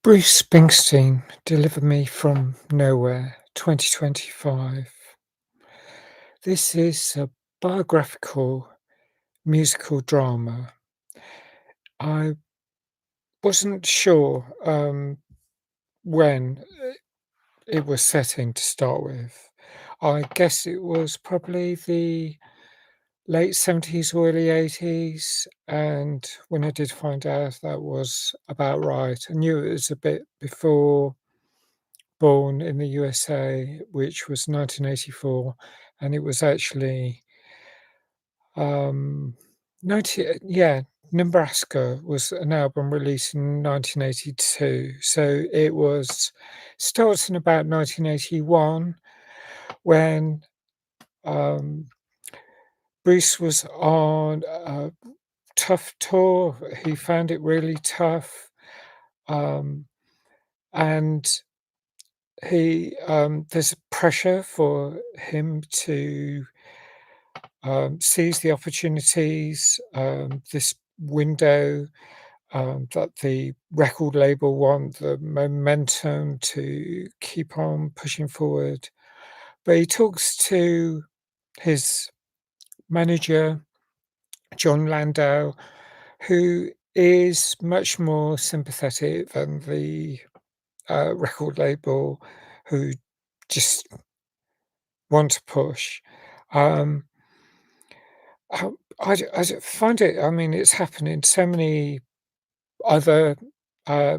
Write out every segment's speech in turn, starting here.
Bruce Springsteen, "Deliver Me from Nowhere", 2025. This is a biographical musical drama. I wasn't sure, when it was setting to start with. I guess it was probably the late 70s or early 80s, and when I did find out, that was about right. I knew it was a bit before born in the USA, which was 1984, and it was actually, um, 90 yeah, Nebraska was an album released in 1982, so it was starts in about 1981 when, um, Bruce was on a tough tour. He found it really tough, um, and there's pressure for him to seize the opportunities, this window that the record label want, the momentum to keep on pushing forward. But he talks to his manager, John Landau, who is much more sympathetic than the record label, who just want to push. Um, I find it, I mean, it's happened in so many other, uh,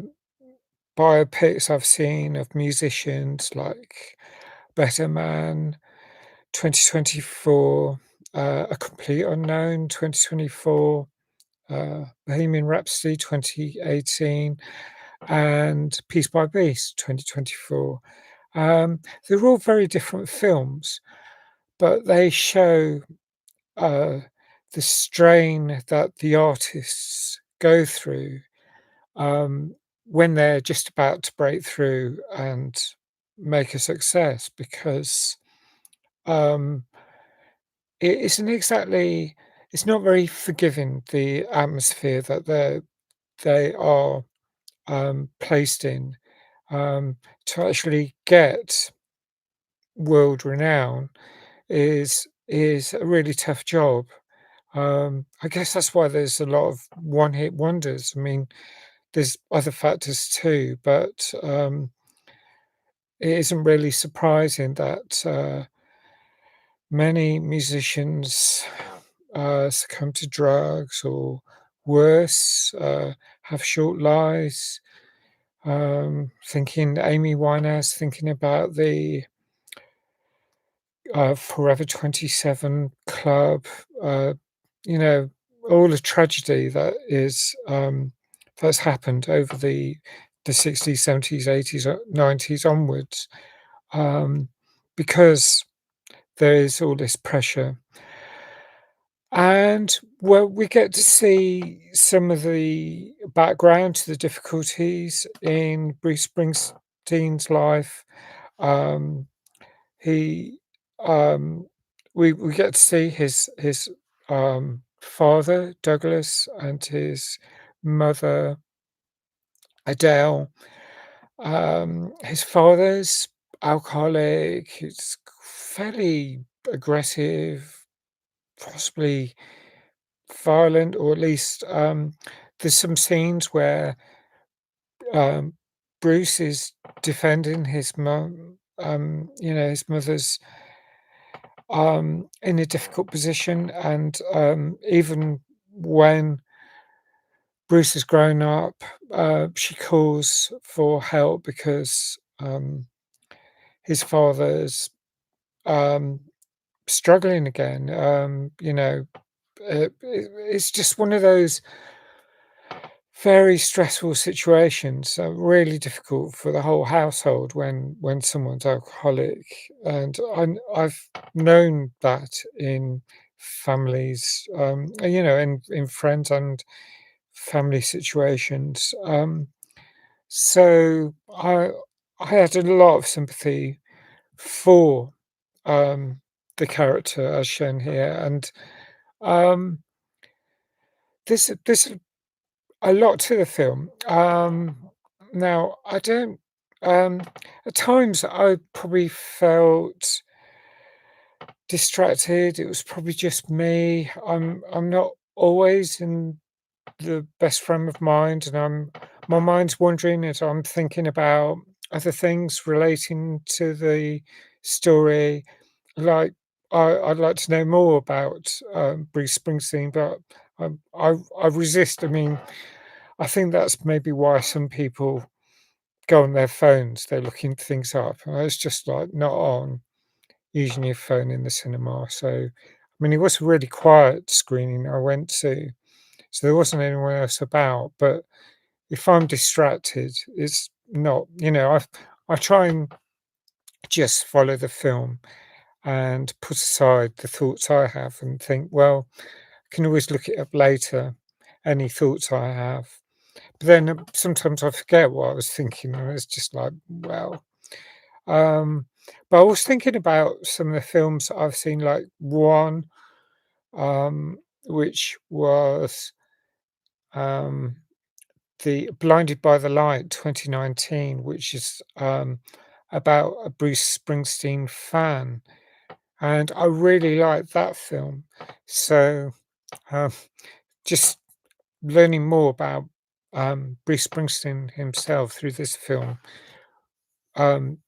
biopics I've seen of musicians like Better Man, 2024, A Complete Unknown, 2024, Bohemian Rhapsody, 2018, and Piece by Beast, 2024. They're all very different films, but they show uh, the strain that the artists go through um, when they're just about to break through and make a success, because um, it isn't exactly, it's not very forgiving, the atmosphere that they are placed in, to actually get world renown is a really tough job. I guess that's why there's a lot of one-hit wonders. I mean, there's other factors too, but, it isn't really surprising that, many musicians, succumb to drugs or worse, have short lives. Thinking Amy Winehouse, thinking about the, Forever 27 Club, uh, you know, all the tragedy that is, that's happened over the 60s, 70s, 80s, 90s onwards, um, because there is all this pressure. And, well, we get to see some of the background to the difficulties in Bruce Springsteen's life. Um, he, um, we get to see his father, Douglas, and his mother, Adele. His father's alcoholic, he's fairly aggressive, possibly violent, or at least, there's some scenes where, um, Bruce is defending his mum, his mother's, in a difficult position, and, even when Bruce has grown up, she calls for help because, his father's, um, struggling again, it's just one of those very stressful situations, really difficult for the whole household when someone's alcoholic, and I've known that in families, in friends and family situations. So I had a lot of sympathy for, um, the character as shown here, and, um, there's a lot to the film. Now I don't, um, at times I probably felt distracted. It was probably just me. I'm not always in the best frame of mind, and my mind's wandering as I'm thinking about other things relating to the story. Like I'd like to know more about Bruce Springsteen, but I resist. I mean, I think that's maybe why some people go on their phones. They're looking things up. And it's just like not on using your phone in the cinema. So, I mean, it was a really quiet screening I went to, so there wasn't anyone else about. But if I'm distracted, it's not, I try and just follow the film and put aside the thoughts I have and think, well, I can always look it up later, any thoughts I have. But then sometimes I forget what I was thinking, and it's just like, well, um, but I was thinking about some of the films that I've seen, like one, which was um, the Blinded by the Light 2019, which is about a Bruce Springsteen fan, and I really liked that film. So um, just learning more about Bruce Springsteen himself through this film um,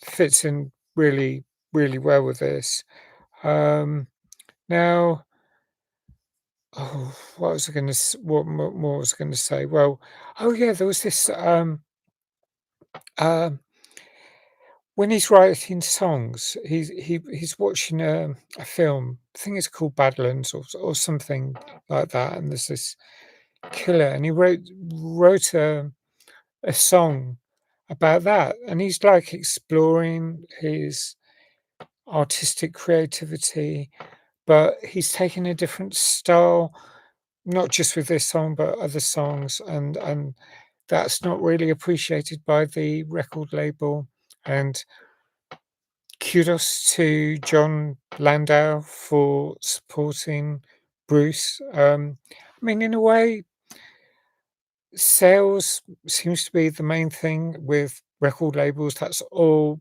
fits in really, really well with this. Um, now, what was I going to? What more was I going to say? Well, oh yeah, there was this. Um, when he's writing songs, he's watching a film. I think it's called Badlands or something like that. And there's this killer, and he wrote a song about that, and he's like exploring his artistic creativity, but he's taken a different style, not just with this song, but other songs, and that's not really appreciated by the record label. And kudos to John Landau for supporting Bruce. I mean, in a way, sales seems to be the main thing with record labels. That's all,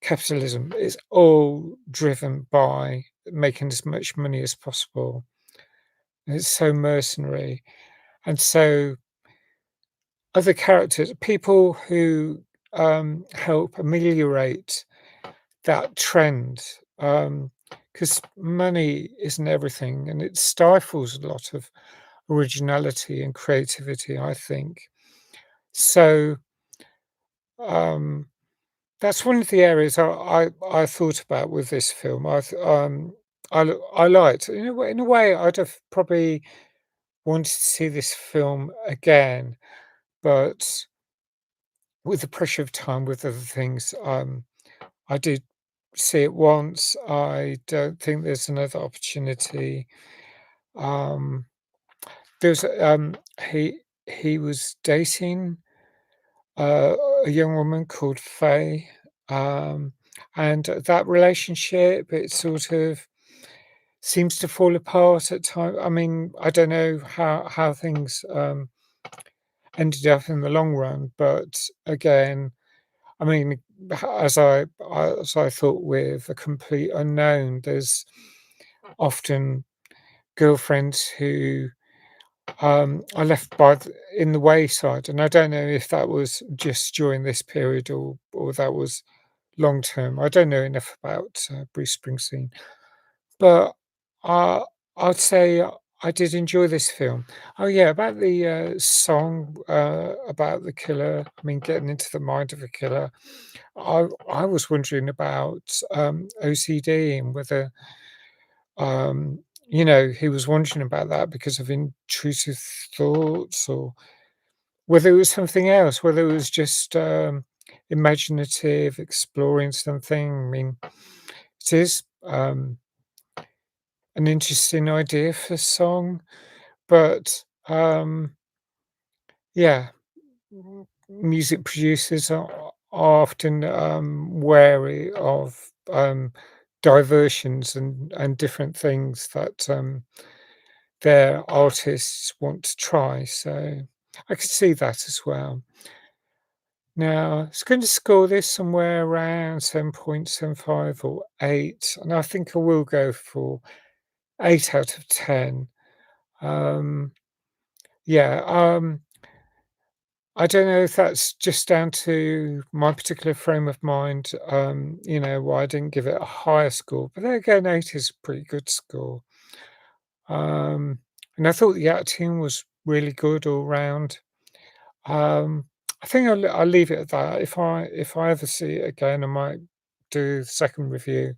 capitalism is all driven by making as much money as possible. It's so mercenary. And so other characters, people who help ameliorate that trend, because money isn't everything and it stifles a lot of originality and creativity, I think. So um, that's one of the areas I thought about with this film. I liked, in a way, I'd have probably wanted to see this film again, but with the pressure of time, with other things, I did see it once. I don't think there's another opportunity. Um, there's he was dating uh, a young woman called Faye, um, and that relationship it sort of seems to fall apart at times. I mean, I don't know how things ended up in the long run, but again, I mean, as I thought with a complete unknown, there's often girlfriends who are left in the wayside, and I don't know if that was just during this period or that was long term. I don't know enough about Bruce Springsteen, but uh, I'd say I did enjoy this film. Oh yeah, about the song about the killer. I mean, getting into the mind of a killer. I was wondering about OCD and whether he was wondering about that because of intrusive thoughts, or whether it was something else, whether it was just imaginative, exploring something. I mean, it is an interesting idea for a song, but yeah, music producers are often wary of diversions and different things that their artists want to try. So. I could see that as well. Now, it's going to score this somewhere around 7.75 or 8, and I think I will go for 8 out of 10. Um, yeah, I don't know if that's just down to my particular frame of mind, why I didn't give it a higher score, but then again, 8 is a pretty good score. Um, and I thought the acting was really good all round. Um, I think I'll leave it at that. If I ever see it again, I might do the second review.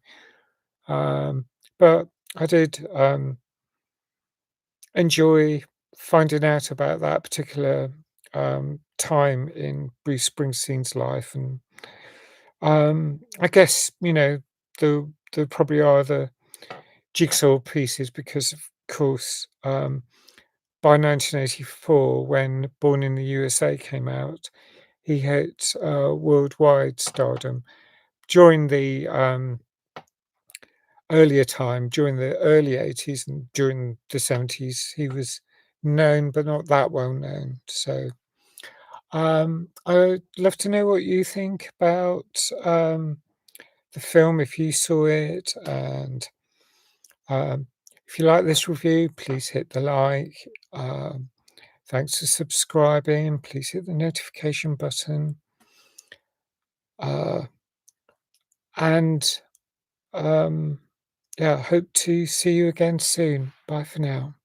Um, but I did enjoy finding out about that particular time in Bruce Springsteen's life, and I guess there probably are the jigsaw pieces because, of course, by 1984, when Born in the USA came out, he hit worldwide stardom. During the earlier time, during the early 80s and during the 70s, he was known but not that well known. So I'd love to know what you think about the film if you saw it, and um, if you like this review, please hit the like. Um, Thanks for subscribing. Please hit the notification button. Uh, and yeah, hope to see you again soon. Bye for now.